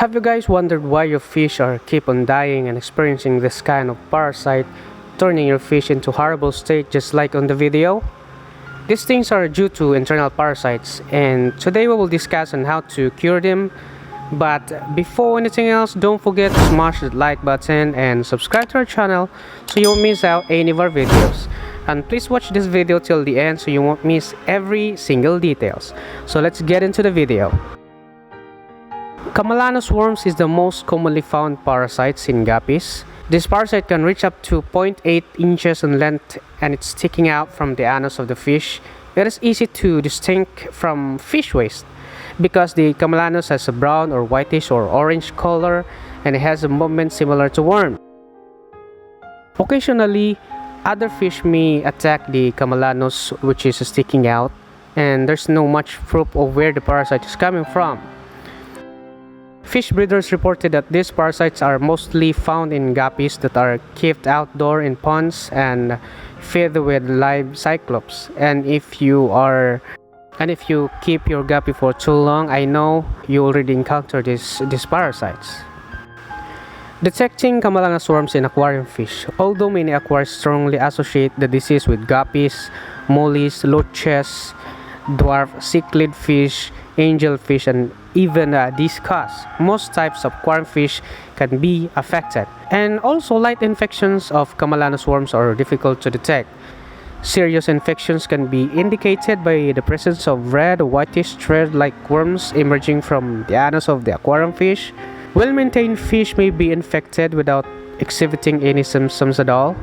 Have you guys wondered why your fish are keep on dying and experiencing this kind of parasite, turning your fish into horrible state just like on the video? These things are due to internal parasites, and today we will discuss on how to cure them. But before anything else, don't forget to smash the like button and subscribe to our channel so you won't miss out any of our videos. And please watch this video till the end so you won't miss every single details. So let's get into the video. Camallanus worms is the most commonly found parasites in guppies. This parasite can reach up to 0.8 inches in length and it's sticking out from the anus of the fish. It is easy to distinguish from fish waste because the Camallanus has a brown or whitish or orange color and it has a movement similar to worm. Occasionally, other fish may attack the Camallanus which is sticking out, and there's no much proof of where the parasite is coming from. Fish breeders reported that these parasites are mostly found in guppies that are kept outdoor in ponds and fed with live cyclops. And if you keep your guppy for too long, I know you already encountered these parasites. Detecting Camallanus worms in aquarium fish. Although many aquarists strongly associate the disease with guppies, mollies, loaches, dwarf cichlid fish, angelfish, and even discus, most types of aquarium fish can be affected. And also, light infections of Camallanus worms are difficult to detect. Serious infections can be indicated by the presence of red or whitish thread-like worms emerging from the anus of the aquarium fish. Well-maintained fish may be infected without exhibiting any symptoms at all.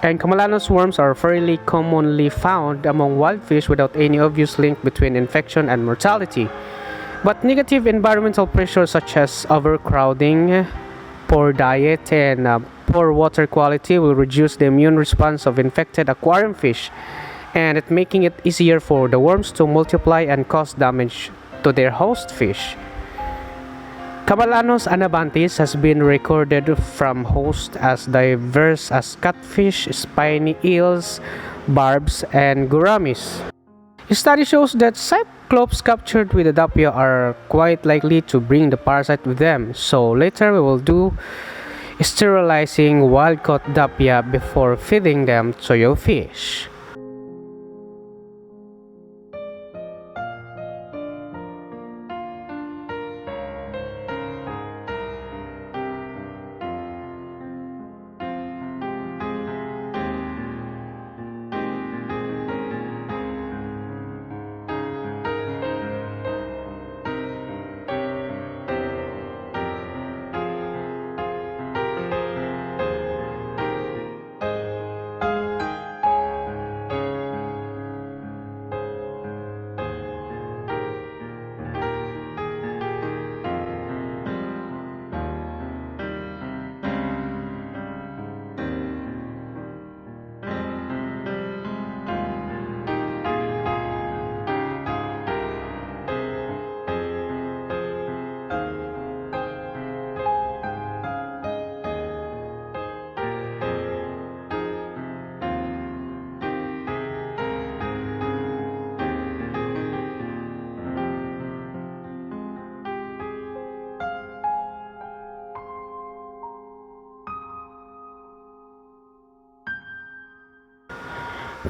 And Camallanus worms are fairly commonly found among wild fish without any obvious link between infection and mortality. But negative environmental pressures such as overcrowding, poor diet, and poor water quality will reduce the immune response of infected aquarium fish, and it making it easier for the worms to multiply and cause damage to their host fish. Camallanus anabantis has been recorded from hosts as diverse as catfish, spiny eels, barbs, and gouramis. A study shows that cyclops captured with the dapia are quite likely to bring the parasite with them, so later we will do sterilizing wild-caught dapia before feeding them to your fish.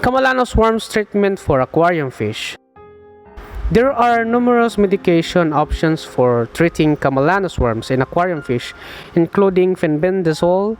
Camallanus worms treatment for aquarium fish. There are numerous medication options for treating Camallanus worms in aquarium fish, including fenbendazole,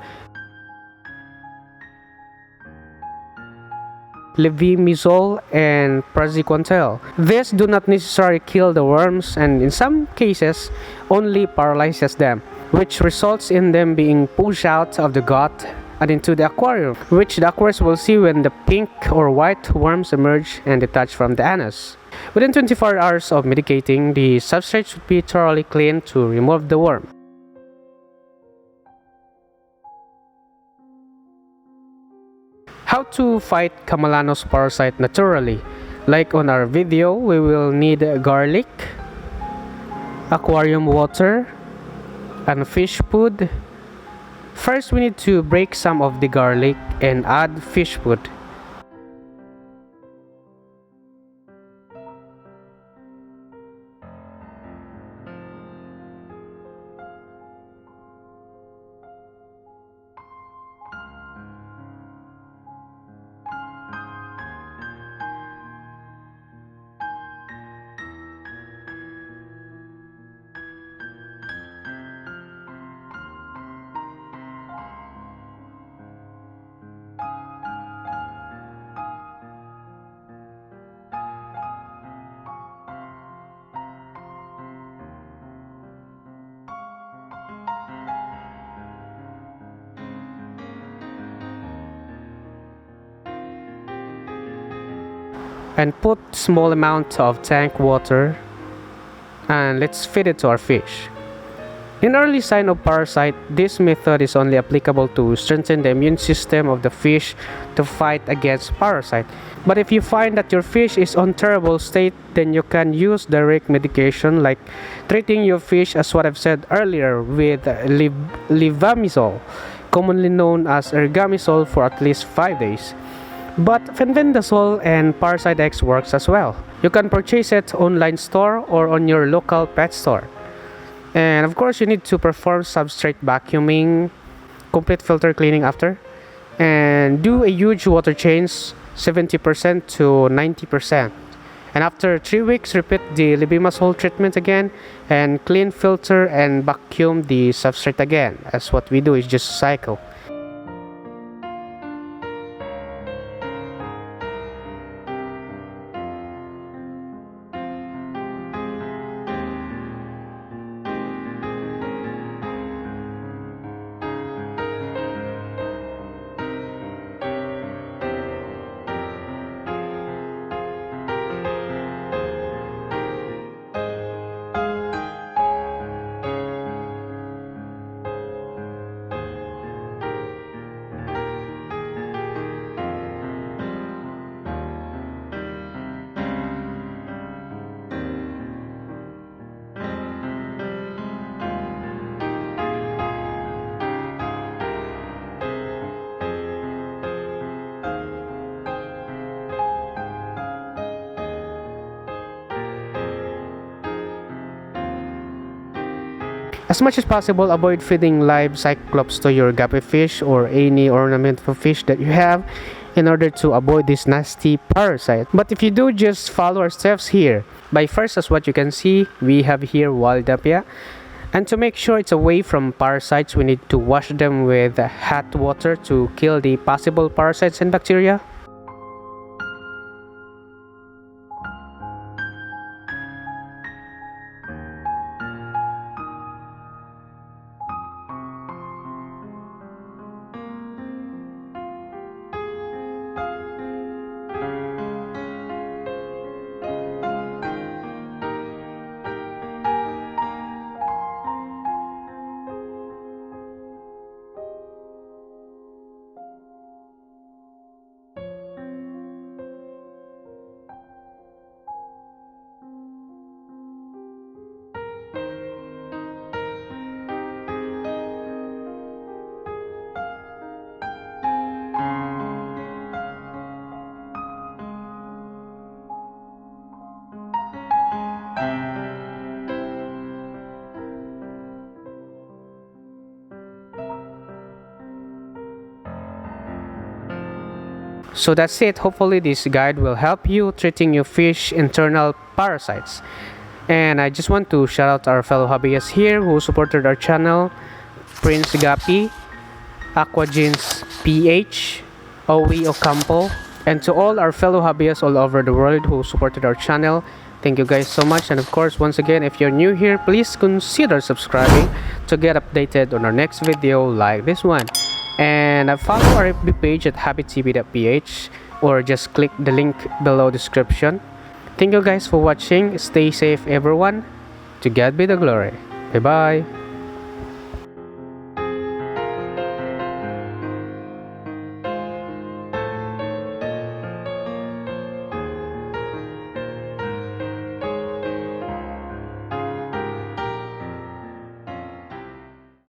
levimizole, and praziquantel. These do not necessarily kill the worms, and in some cases only paralyzes them, which results in them being pushed out of the gut and into the aquarium, which the aquarists will see when the pink or white worms emerge and detach from the anus. Within 24 hours of medicating, the substrate should be thoroughly cleaned to remove the worm. How to fight Camallanus parasite naturally? Like on our video, we will need garlic, aquarium water, and fish food. First, we need to break some of the garlic and add fish food. and put small amount of tank water and let's feed it to our fish. In early sign of parasite, this method is only applicable to strengthen the immune system of the fish to fight against parasite. But if you find that your fish is on terrible state, then you can use direct medication like treating your fish, as what I've said earlier, with levamisole, commonly known as ergamisole, for at least 5 days. But fenbendazole and Parasite X works as well. You can purchase it online store or on your local pet store. And of course, you need to perform substrate vacuuming, complete filter cleaning after, and do a huge water change, 70% to 90%. And after 3 weeks, repeat the levamisole treatment again and clean, filter, and vacuum the substrate again. As what we do is just cycle. As much as possible, avoid feeding live cyclops to your guppy fish or any ornamental fish that you have in order to avoid this nasty parasite. But if you do, just follow our steps here. By first, as what you can see, we have here wild tilapia. And to make sure it's away from parasites, we need to wash them with hot water to kill the possible parasites and bacteria. So that's it. Hopefully this guide will help you treating your fish internal parasites. And I just want to shout out our fellow hobbyists here who supported our channel: Prince Guppy, Aquajeans PH, Owie Ocampo, and to all our fellow hobbyists all over the world who supported our channel. Thank you guys so much. And of course, once again, if you're new here, please consider subscribing to get updated on our next video like this one. And follow our FB page at happytv.ph or just click the link below description. Thank you guys for watching. Stay safe everyone. To God be the glory. Bye bye.